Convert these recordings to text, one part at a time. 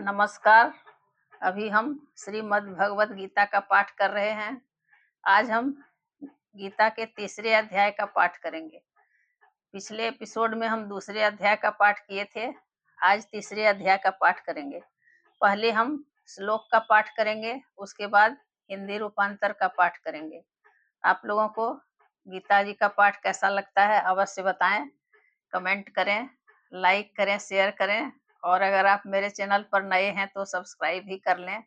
नमस्कार। अभी हम श्रीमद् भगवत गीता का पाठ कर रहे हैं। आज हम गीता के तीसरे अध्याय का पाठ करेंगे। पिछले एपिसोड में हम दूसरे अध्याय का पाठ किए थे। आज तीसरे अध्याय का पाठ करेंगे। पहले हम श्लोक का पाठ करेंगे, उसके बाद हिंदी रूपांतर का पाठ करेंगे। आप लोगों को गीता जी का पाठ कैसा लगता है अवश्य बताएं, कमेंट करें, लाइक करें, शेयर करें, और अगर आप मेरे चैनल पर नए हैं तो सब्सक्राइब भी कर लें।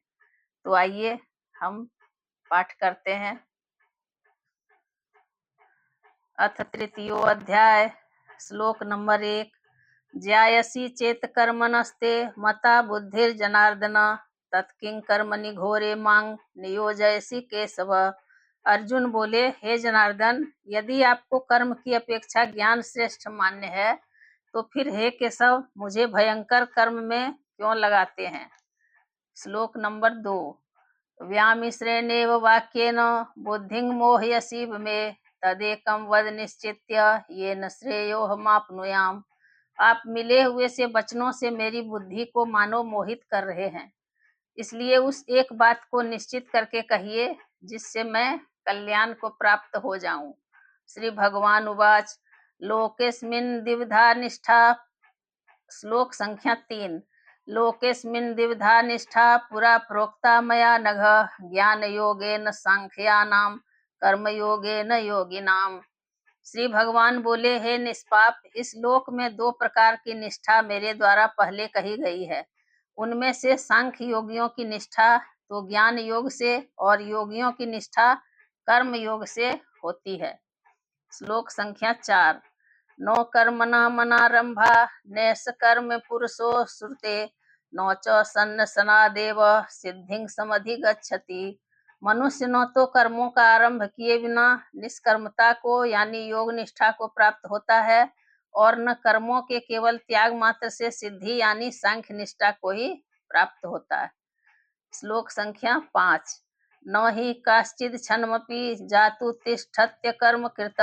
तो आइए हम पाठ करते हैं। अथ तृतीयो अध्याय, श्लोक नंबर 1। ज्यायसी चेत कर्मणस्ते मता बुद्धिर्जनार्दन तत्किं कर्मणि घोरे मांग नियोजयसी केशव। अर्जुन बोले, हे जनार्दन, यदि आपको कर्म की अपेक्षा ज्ञान श्रेष्ठ मान्य है तो फिर हे केशव, मुझे भयंकर कर्म में क्यों लगाते हैं। श्लोक नंबर 2। व्यामिश्रेणेव वाक्येन बुद्धिं मोहयसीव मे तदेकं वद निश्चित्य येन श्रेयोहमाप्नुयाम। आप मिले हुए से वचनों से मेरी बुद्धि को मानो मोहित कर रहे हैं, इसलिए उस एक बात को निश्चित करके कहिए जिससे मैं कल्याण को प्राप्त हो जाऊं। श्री भगवान उवाच, लोकेस्मिन् द्विधा निष्ठा। श्लोक संख्या 3। लोकेस्मिन् द्विधा निष्ठा पुरा प्रोक्ता मया नघ ज्ञान योगेन सांख्यानाम कर्म योगेन योगिनाम। श्री भगवान बोले, हे निष्पाप, इस लोक में दो प्रकार की निष्ठा मेरे द्वारा पहले कही गई है। उनमें से सांख्य योगियों की निष्ठा तो ज्ञान योग से और योगियों की निष्ठा कर्म योग से होती है। श्लोक संख्या 4। नो कर्मणा मनारंभा नैष कर्म पुरुषो श्रुते नो च सन्नसनादेव सिद्धिं समधिगच्छति। मनुष्य न तो कर्मों का आरंभ किए बिना निष्कर्मता को यानी योग निष्ठा को प्राप्त होता है और न कर्मों के केवल त्याग मात्र से सिद्धि यानी सांख्य निष्ठा को ही प्राप्त होता है। श्लोक संख्या 5। न हि काश्चिद क्षणमपि जातु तिष्ठत्य कर्म कृत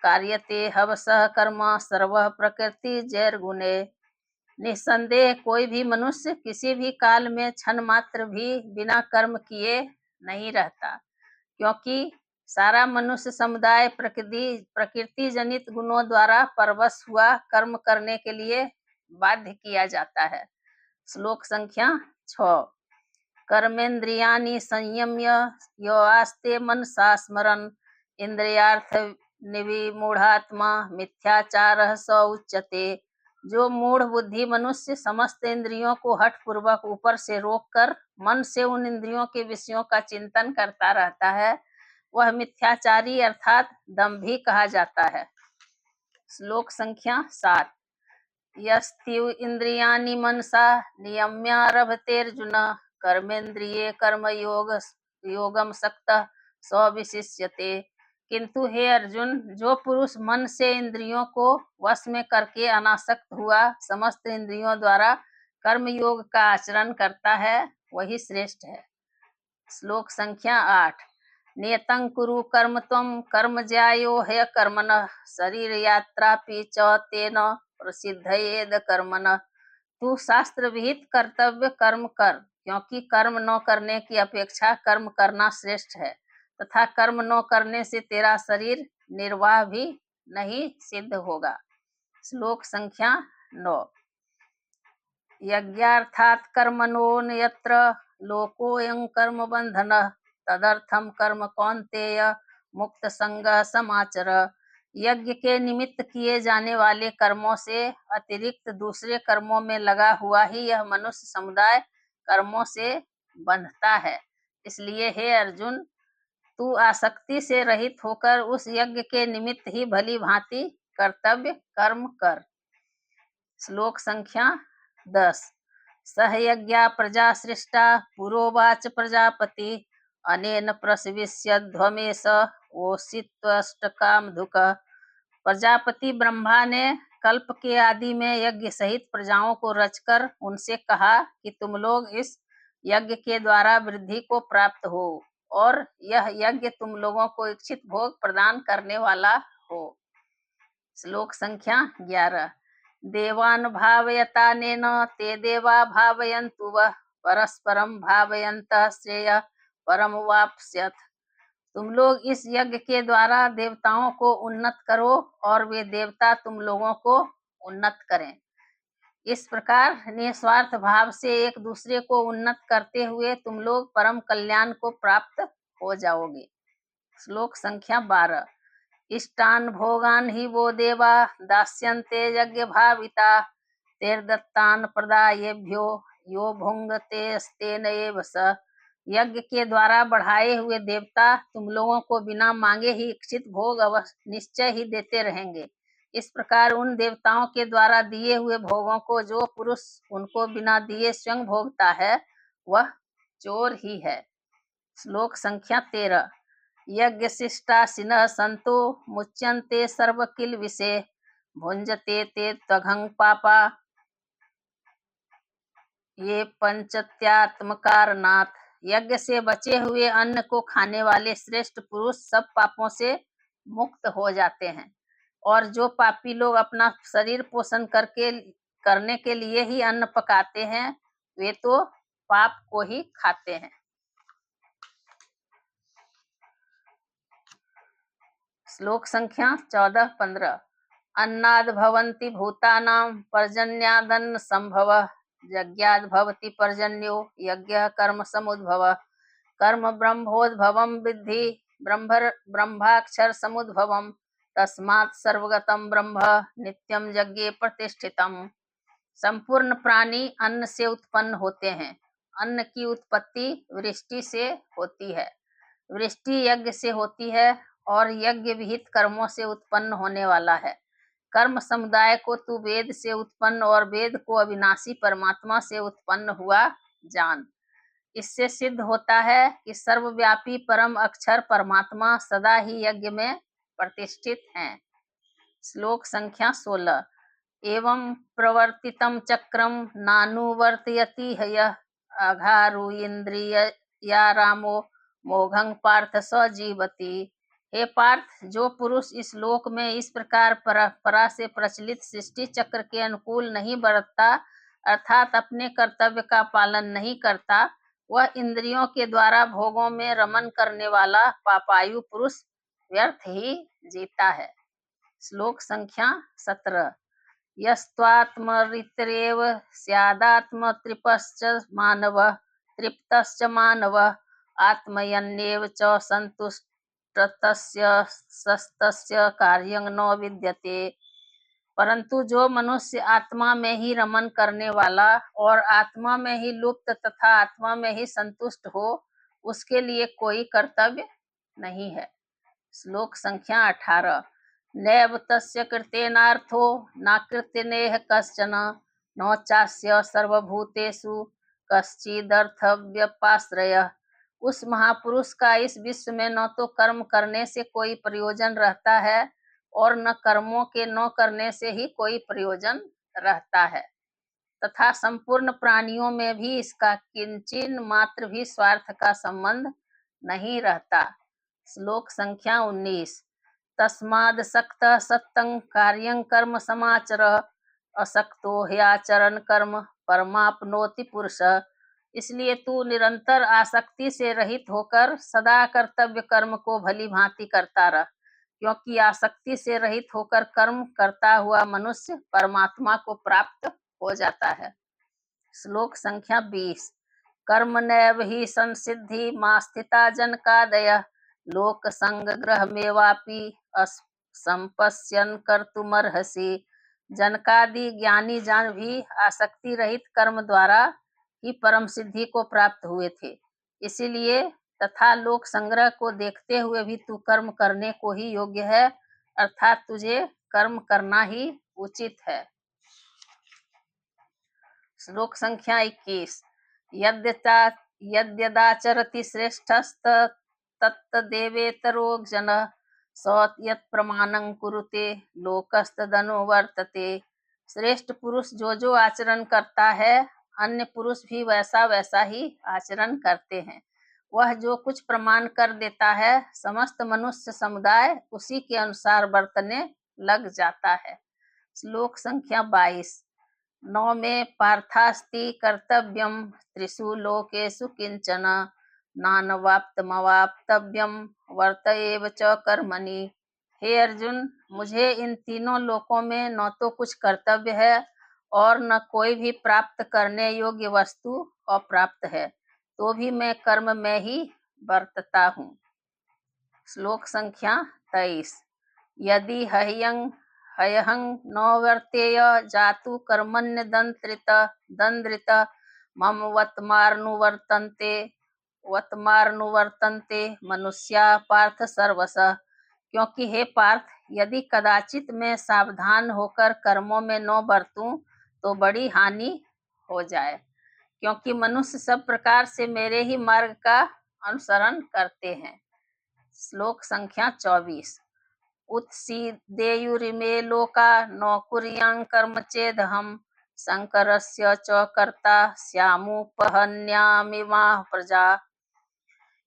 कार्यते हवसः कर्म सर्वः प्रकृति जैर्गुणे। निस्संदेह कोई भी मनुष्य किसी भी काल में क्षण मात्र भी बिना कर्म किए नहीं रहता, क्योंकि सारा मनुष्य समुदाय प्रकृति जनित गुणों द्वारा परवश हुआ कर्म करने के लिए बाध्य किया जाता है। श्लोक संख्या 6। कर्मेन्द्रियाणि संयम्य यो आस्ते मनसा स्मरन् इंद्रियार्थ निविमूढ़ात्मा मिथ्याचारः स उच्यते। जो मूढ़ बुद्धि मनुष्य समस्त इंद्रियों को हठ पूर्वक ऊपर से रोककर मन से उन इंद्रियों के विषयों का चिंतन करता रहता है, वह मिथ्याचारी अर्थात दंभी कहा जाता है। श्लोक संख्या 7। यस्त्यु इंद्रियाणि मनसा नियम्यारभतेर्जुन कर्मेन्द्रिये योगम सक्तः स विशिष्यते। किंतु हे अर्जुन, जो पुरुष मन से इंद्रियों को वश में करके अनासक्त हुआ समस्त इंद्रियों द्वारा कर्म योग का आचरण करता है, वही श्रेष्ठ है। श्लोक संख्या 8। नियतं कुरु कर्म त्वं कर्म ज्यायो ह्य कर्मणः शरीर यात्रापि च तेन प्रसिद्धयेद कर्मणः। तू शास्त्र विहित कर्तव्य कर्म कर, क्योंकि कर्म न करने की अपेक्षा कर्म करना श्रेष्ठ है, तथा कर्म न करने से तेरा शरीर निर्वाह भी नहीं सिद्ध होगा। श्लोक संख्या 9। यज्ञार्थात् कर्मणोऽन्यत्र लोकोऽयं कर्म बंधनः तदर्थम कर्म कौन्तेय मुक्त संगः समाचर। यज्ञ के निमित्त किए जाने वाले कर्मों से अतिरिक्त दूसरे कर्मों में लगा हुआ ही यह मनुष्य समुदाय कर्मों से बंधता है। इसलिए हे अर्जुन, तू आसक्ति से रहित होकर उस यज्ञ के निमित्त ही भली भांति कर्तव्य कर्म कर। श्लोक संख्या 10। सहयज्ञा प्रजा सृष्टा पुरोवाच प्रजापति अनेन प्रसविष्यध्वमेश ओषित्वष्टकामधुक। प्रजापति ब्रह्मा ने कल्प के आदि में यज्ञ सहित प्रजाओं को रचकर उनसे कहा कि तुम लोग इस यज्ञ के द्वारा वृद्धि को प्राप्त हो और यह यज्ञ तुम लोगों को इच्छित भोग प्रदान करने वाला हो। श्लोक संख्या 11। देवान् भावयतानेन ते देवा भावयन्तु वः परस्परं भावयन्तः श्रेय परम वाप्स्यथ। तुम लोग इस यज्ञ के द्वारा देवताओं को उन्नत करो और वे देवता तुम लोगों को उन्नत करें। इस प्रकार निस्वार्थ भाव से एक दूसरे को उन्नत करते हुए तुम लोग परम कल्याण को प्राप्त हो जाओगे। श्लोक संख्या 12। इष्टान भोगान ही वो देवा दास्यन्ते यज्ञ भाविता तेर्दत्तान प्रदायेभ्यो यो भुंगते स्तेन एव स। यज्ञ के द्वारा बढ़ाए हुए देवता तुम लोगों को बिना मांगे ही इच्छित भोग अवश्य निश्चय ही देते रहेंगे। इस प्रकार उन देवताओं के द्वारा दिए हुए भोगों को जो पुरुष उनको बिना दिए स्वयं भोगता है वह चोर ही है। श्लोक संख्या 13। यज्ञ शिष्टाशिनः संतो मुच्यन्ते सर्व किल विषे भुंजते ते त्वघं पापा ये पंचत्यात्मकारणात्। यज्ञ से बचे हुए अन्न को खाने वाले श्रेष्ठ पुरुष सब पापों से मुक्त हो जाते हैं, और जो पापी लोग अपना शरीर पोषण करने के लिए ही अन्न पकाते हैं वे तो पाप को ही खाते हैं। श्लोक संख्या 14-15। अन्नाद भवन्ति भूतानां पर्जन्यादन्न संभवः यज्ञाद् भवति पर्जन्यो यज्ञः कर्म समुद्भवः। कर्म ब्रह्मोद्भवं विद्धि ब्रह्माक्षर समुद्भवम् तस्मात् सर्वगतं ब्रह्म नित्यं यज्ञे प्रतिष्ठितम्। संपूर्ण प्राणी अन्न से उत्पन्न होते हैं। अन्न की उत्पत्ति वृष्टि से होती है, वृष्टि यज्ञ से होती है और यज्ञ विहित कर्मों से उत्पन्न होने वाला है। कर्म समुदाय को तू वेद से उत्पन्न और वेद को अविनाशी परमात्मा से उत्पन्न हुआ जान। इससे सिद्ध होता है कि सर्वव्यापी परम अक्षर परमात्मा सदा ही यज्ञ में प्रतिष्ठित हैं। श्लोक संख्या 16। एवं प्रवर्तितं चक्रम नानुवर्तयति यः अघारु इंद्रिया रामो मोघं पार्थ स जीवति। हे पार्थ, जो पुरुष इस लोक में इस प्रकार परंपरा से प्रचलित सृष्टि चक्र के अनुकूल नहीं बरतता अर्थात अपने कर्तव्य का पालन नहीं करता, वह इंद्रियों के द्वारा भोगों में रमन करने वाला पापायु पुरुष व्यर्थ ही जीता है। श्लोक संख्या 17। यस्त्वात्मरितरेव स्यादात्मतृप्तश्च मानवः तृप्तश्च मानवः आत्मयन्नेव च संतुष्टस्य सस्तस्य कार्यं न विद्यते। परंतु जो मनुष्य आत्मा में ही रमन करने वाला और आत्मा में ही लुप्त तथा आत्मा में ही संतुष्ट हो उसके लिए कोई कर्तव्य नहीं है। श्लोक संख्या 18। नैव तस्य कृतेनार्थो नाकृत्यनेह कश्चन न चास्य सर्वभूतेषु कश्चिदर्थव्यपाश्रयः। उस महापुरुष का इस विश्व में न तो कर्म करने से कोई प्रयोजन रहता है और न कर्मों के न करने से ही कोई प्रयोजन रहता है, तथा संपूर्ण प्राणियों में भी इसका किंचिन मात्र भी स्वार्थ का संबंध नहीं रहता। श्लोक संख्या 19। तस्मादसक्तः सत्तं कार्यं कर्म समाचरः असक्तो ह्याचरन् कर्म परमाप्नोति पुरुषः। इसलिए तू निरंतर आसक्ति से रहित होकर सदा कर्तव्य कर्म को भली भांति करता रह, क्योंकि आसक्ति से रहित होकर कर्म करता हुआ मनुष्य परमात्मा को प्राप्त हो जाता है। श्लोक संख्या 20। कर्मणैव हि संसिद्धि मास्थिता जनकादयः लोक संग्रह मेवापि संपश्यन् कर्तुमर्हसि। जनकादि ज्ञानी जन भी आसक्ति रहित कर्म द्वारा ही परम सिद्धि को प्राप्त हुए थे, इसीलिए तथा लोक संग्रह को देखते हुए भी तू कर्म करने को ही योग्य है, अर्थात तुझे कर्म करना ही उचित है। श्लोक संख्या 21। यद्यदाचरति श्रेष्ठस्तत्तदेवेतरो जनः स यत्प्रमाणं कुरुते लोकस्तदनुवर्तते। श्रेष्ठ पुरुष जो जो आचरण करता है अन्य पुरुष भी वैसा वैसा ही आचरण करते हैं। वह जो कुछ प्रमाण कर देता है समस्त मनुष्य समुदाय उसी के अनुसार बरतने लग जाता है। श्लोक संख्या 22। नौ में पार्थास्ति कर्तव्यम त्रिषु लोकेषु किंचन नानवाप्तमवाप्तव्यम वर्त एव च कर्मणि। हे अर्जुन, मुझे इन तीनों लोकों में न तो कुछ कर्तव्य है और न कोई भी प्राप्त करने योग्य वस्तु अप्राप्त है, तो भी मैं कर्म में ही बरतता हूँ। श्लोक संख्या 23। यदि हयहं न वर्तेय जातु कर्मण्य दंद्रित मम वत्मार्नुवर्तन्ते मनुष्या पार्थ सर्वशः। क्योंकि हे पार्थ, यदि कदाचित मैं सावधान होकर कर्मों में न बरतूं तो बड़ी हानि हो जाए, क्योंकि मनुष्य सब प्रकार से मेरे ही मार्ग का अनुसरण करते हैं। श्लोक संख्या 24। उत्सीदेयुरिमे लोका न कुर्यां कर्म चेदहम शंकरस्य च कर्ता स्यामुपहन्यामिमाः प्रजा।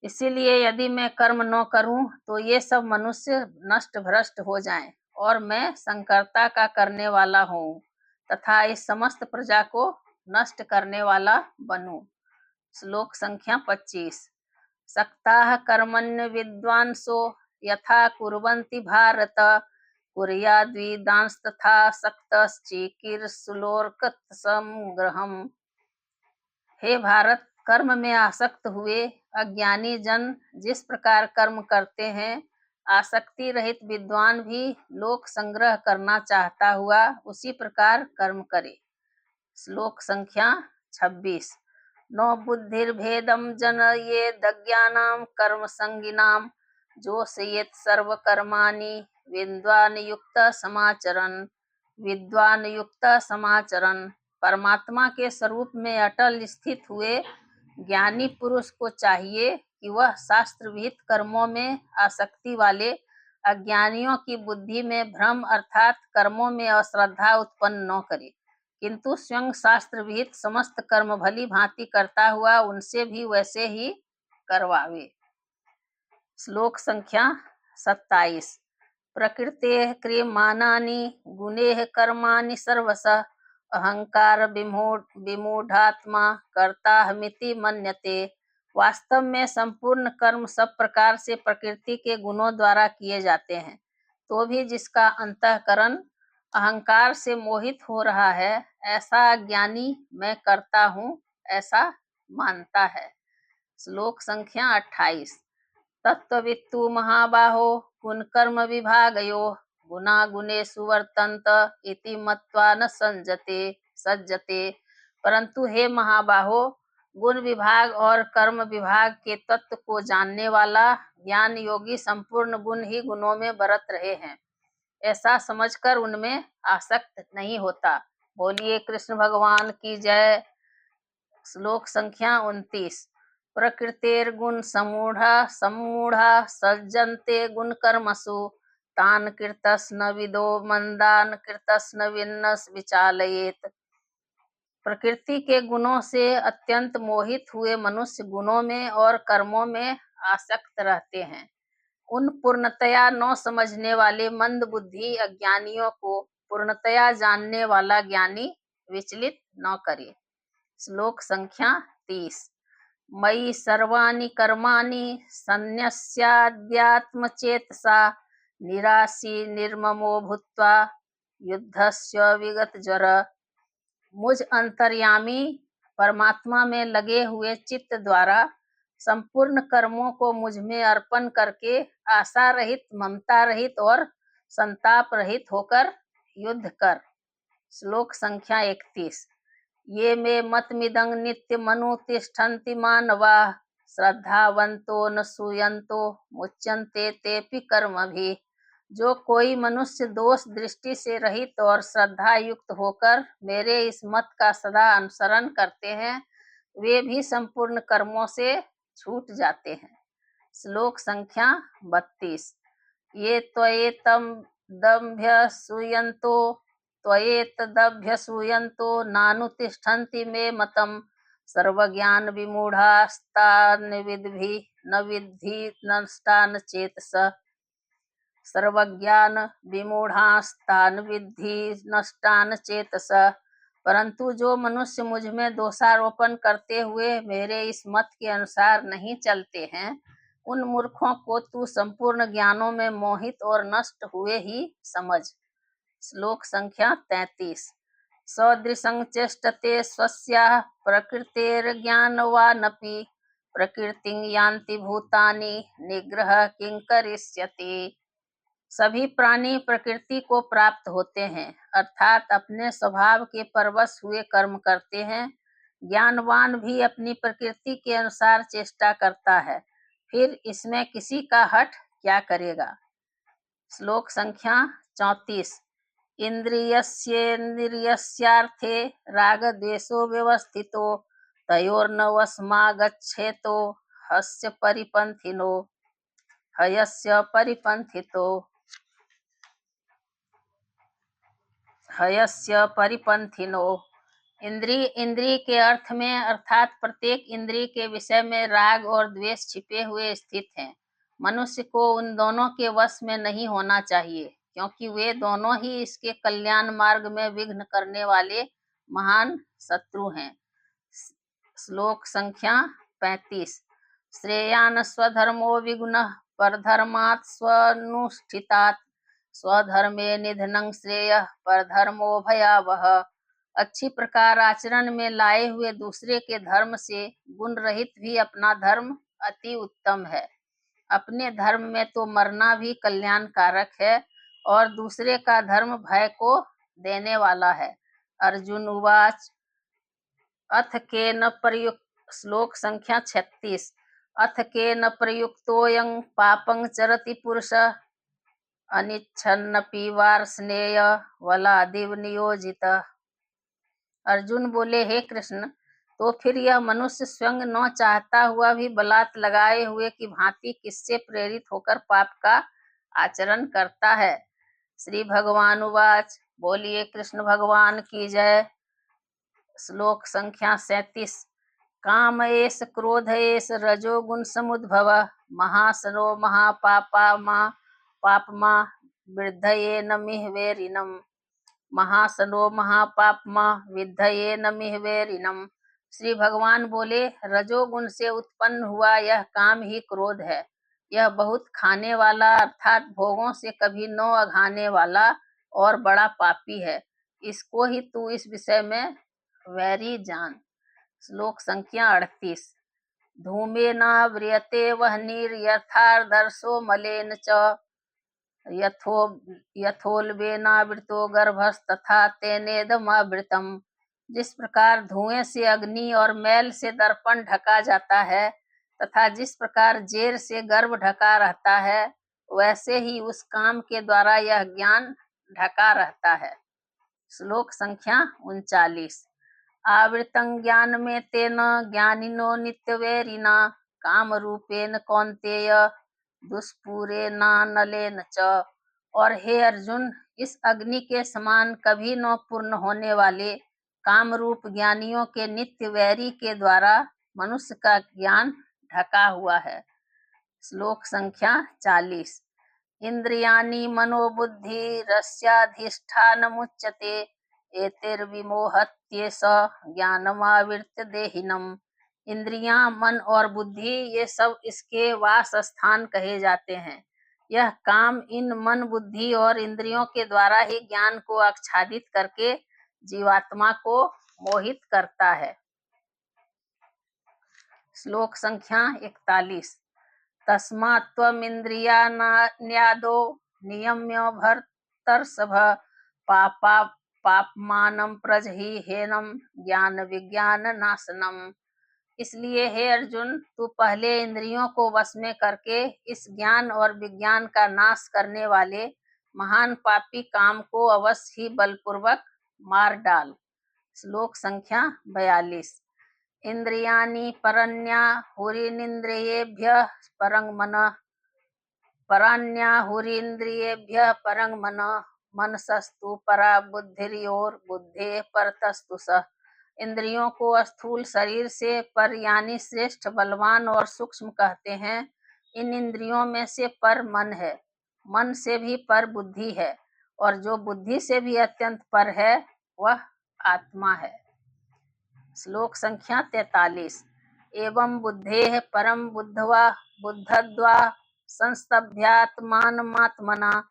इसीलिए यदि मैं कर्म न करूं तो ये सब मनुष्य नष्ट भ्रष्ट हो जाएं, और मैं संकर्ता का करने वाला हूँ तथा इस समस्त प्रजा को नष्ट करने वाला बनूं। श्लोक संख्या 25। सक्ताः कर्मण्य विद्वांसो यथा कुर्वन्ति भारत कुर्याद्विदांस्तथा सक्तश्चिकीर्षुलोर्कत्संग्रहम्। हे भारत, कर्म में आसक्त हुए अज्ञानी जन जिस प्रकार कर्म करते हैं, आसक्ति रहित विद्वान भी लोक संग्रह करना चाहता हुआ उसी प्रकार कर्म करे। श्लोक संख्या 26। नो बुद्धिर्भेदम जनयेदज्ञानां कर्म संगिनाम जोषयेत् सर्वकर्माणि विद्वान युक्त समाचरन। परमात्मा के स्वरूप में अटल स्थित हुए ज्ञानी पुरुष को चाहिए कि वह शास्त्र विहित कर्मों में आसक्ति वाले अज्ञानियों की बुद्धि में भ्रम अर्थात कर्मों में अश्रद्धा उत्पन्न न करे, किंतु स्वयं शास्त्र विहित समस्त कर्म भली भांति करता हुआ उनसे भी वैसे ही करवावे। श्लोक संख्या 27। प्रकृतेः क्रियमाणानि गुणैः कर्माणि सर्वशः अहंकार विमूढ़ात्मा कर्ताहमिति मन्यते। वास्तव में संपूर्ण कर्म सब प्रकार से प्रकृति के गुणों द्वारा किए जाते हैं, तो भी जिसका अंतःकरण अहंकार से मोहित हो रहा है, ऐसा अज्ञानी मैं करता हूँ ऐसा मानता है। श्लोक संख्या 28। तत्त्ववित्तु महाबाहो गुण कर्म विभागयोः गुणा गुणेषु वर्तन्त इति मत्वा न सज्जते। परंतु हे महाबाहो, गुण विभाग और कर्म विभाग के तत्व को जानने वाला ज्ञान योगी संपूर्ण गुण ही गुणों में बरत रहे हैं, ऐसा समझकर उनमें आसक्त नहीं होता। बोलिए कृष्ण भगवान की जय। श्लोक संख्या 29। प्रकृतेर्गुण समूढ़ा सज्जन्ते गुण कर्मसु तान कीर्तस्न विदो मंदान कीर्तस्न विन्नस विचालयेत। प्रकृति के गुणों से अत्यंत मोहित हुए मनुष्य गुणों में और कर्मों में आसक्त रहते हैं। उन पूर्णतया न समझने वाले मंद बुद्धि अज्ञानियों को पूर्णतया जानने वाला ज्ञानी विचलित न करे। श्लोक संख्या 30। मयि सर्वाणि कर्माणि सन्न्यस्याध्यात्मचेतसा निराशी निर्ममो भूत्वा युद्धस्य विगत ज्वर। मुझ अंतर्यामी परमात्मा में लगे हुए चित्त द्वारा संपूर्ण कर्मों को मुझ में अर्पण करके आशा रहित, ममता रहित और संताप रहित होकर युद्ध कर। श्लोक संख्या 31। ये मे मतमिदं नित्यमनुतिष्ठन्ति मानवाः श्रद्धावन्तो न सूयन्तो मुच्यन्ते तेऽपि कर्मभिः। जो कोई मनुष्य दोष दृष्टि से रहित और श्रद्धा युक्त होकर मेरे इस मत का सदा अनुसरण करते हैं, वे भी संपूर्ण कर्मों से छूट जाते हैं। श्लोक संख्या 32। ये त्वयेतदभ्यसूयन्तो नानुतिष्ठन्ति मे मतं सर्वज्ञान विमूढ़ास्तान् विद्धि नष्टान् चेतसः। सर्वज्ञान विमूढ़ास्तान विद्धि नष्टान चेतस। परंतु जो मनुष्य मुझ में दोषारोपण करते हुए मेरे इस मत के अनुसार नहीं चलते हैं, उन मूर्खों को तू संपूर्ण ज्ञानों में मोहित और नष्ट हुए ही समझ। श्लोक संख्या 33। सदृशं चेष्टते स्वस्याः प्रकृतेर्ज्ञानवानपि प्रकृतिं यान्ति भूतानि निग्रह किं करिष्यति। सभी प्राणी प्रकृति को प्राप्त होते हैं, अर्थात अपने स्वभाव के परवश हुए कर्म करते हैं। ज्ञानवान भी अपनी प्रकृति के अनुसार चेष्टा करता है, फिर इसमें किसी का हठ क्या करेगा। श्लोक संख्या 34। इंद्रियस्येन्द्रियस्यार्थे रागद्वेषो व्यवस्थितो तयोर्न वशमागच्छेतो हस्य परिपन्थिनो हयस्य परिपन्थिनो। इंद्रिय के अर्थ में अर्थात प्रत्येक इंद्रिय के विषय में राग और द्वेष छिपे हुए स्थित हैं। मनुष्य को उन दोनों के वश में नहीं होना चाहिए, क्योंकि वे दोनों ही इसके कल्याण मार्ग में विघ्न करने वाले महान शत्रु हैं। श्लोक संख्या 35। श्रेयान् स्वधर्मो विगुणः परधर्मात् स्वनुष्ठितात् स्वधर्मे निधनं श्रेयः परधर्मो भयावह। अच्छी प्रकार आचरण में लाए हुए दूसरे के धर्म से गुण रहित भी अपना धर्म अति उत्तम है। अपने धर्म में तो मरना भी कल्याणकारक है और दूसरे का धर्म भय को देने वाला है। अर्जुन उवाच अथ केन प्रयुक्त। श्लोक संख्या 36। अथ केन प्रयुक्तोऽयं पापं चरति पुरुषः अनिच्छन्नपि वार्ष्णेय बलादिव नियोजितः। अर्जुन बोले, हे कृष्ण, तो फिर यह मनुष्य स्वयं न चाहता हुआ भी बलात् लगाए हुए की भांति किससे प्रेरित होकर पाप का आचरण करता है। श्री भगवान उवाच। बोलिए कृष्ण भगवान की जय। श्लोक संख्या 37। काम एष क्रोध एष रजोगुण समुद्भव महासनो पापमा वृद्धये न मिह्वेरिनम्। महासनो महापापमा विद्धये न मिह्वेरिनम्। श्री भगवान बोले, रजोगुण से उत्पन्न हुआ यह काम ही क्रोध है। यह बहुत खाने वाला अर्थात भोगों से कभी न अघाने वाला और बड़ा पापी है। इसको ही तू इस विषय में वैरी जान। श्लोक संख्या 38। धूमेनाव्रियते वह्निर्यथार्दर्शो मलेन च यथोल्बेनावृतो गर्भस्तथा तेनेदमावृतम्। जिस प्रकार धुएं से अग्नि और मैल से दर्पण ढका जाता है तथा जिस प्रकार जेर से गर्भ ढका रहता है, वैसे ही उस काम के द्वारा यह ज्ञान ढका रहता है। श्लोक संख्या 39। आवृतं ज्ञान में तेन ज्ञानिनो नित्यवैरिणा काम रूपेण कौन्तेय दुष्पूरेण नलेन च। और हे अर्जुन, इस अग्नि के समान कभी न पूर्ण होने वाले काम रूप ज्ञानियों के नित्य वैरी के द्वारा मनुष्य का ज्ञान ढका हुआ है। श्लोक संख्या 40। इंद्रियाणि मनोबुद्धि रस्याधिष्ठानमुच्यते एतैर्विमोहत्येष ज्ञानमावृत्य देहिनम्। इंद्रियां, मन और बुद्धि ये सब इसके वास स्थान कहे जाते हैं। यह काम इन मन, बुद्धि और इंद्रियों के द्वारा ही ज्ञान को आच्छादित करके जीवात्मा को मोहित करता है। श्लोक संख्या 41। तस्मात् त्वमिन्द्रियाण्यादौ नियम्य भर्तर्षभ पापमानं प्रजहिहेनं ज्ञान विज्ञान नाशनम्। इसलिए हे अर्जुन, तू पहले इंद्रियों को वश में करके इस ज्ञान और विज्ञान का नाश करने वाले महान पापी काम को अवश्य ही बलपूर्वक मार डाल। श्लोक संख्या 42। इंद्रियाणि परन्याहुरीन्द्रियेभ्यः परं मनः परान्याहुरीन्द्रियेभ्यः परं मनः मनसस्तु परा बुद्धिर्योर्बुद्धेः परतस्तु सः। इंद्रियों को स्थूल शरीर से पर यानी श्रेष्ठ, बलवान और सूक्ष्म कहते हैं। इन इंद्रियों में से पर मन है। मन से भी पर बुद्धि है, और जो बुद्धि से भी अत्यंत पर है वह आत्मा है। श्लोक संख्या 43। एवं बुद्धेः परम बुद्धवा बुद्धद्वा संस्तभ्यात्मानमात्मना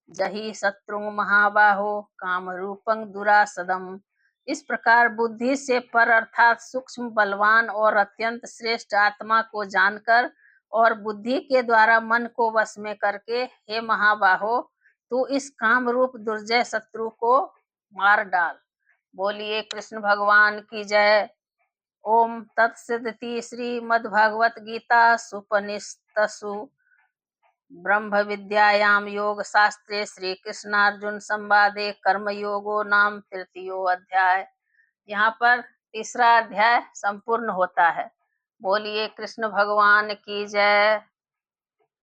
जहि शत्रु महाबाहो काम रूपं दुरासदम। इस प्रकार बुद्धि से पर अर्थात सूक्ष्म, बलवान और अत्यंत श्रेष्ठ आत्मा को जानकर और बुद्धि के द्वारा मन को वश में करके, हे महाबाहो, तू इस काम रूप दुर्जय शत्रु को मार डाल। बोलिए कृष्ण भगवान की जय। ओम तत्सदिति श्रीमद्भागवत गीता सुपनिषत्सु ब्रह्म विद्यायाम योग शास्त्रे श्री कृष्णार्जुन संवादे कर्मयोगो नाम तृतीयो अध्याय। यहाँ पर तीसरा अध्याय संपूर्ण होता है। बोलिए कृष्ण भगवान की जय।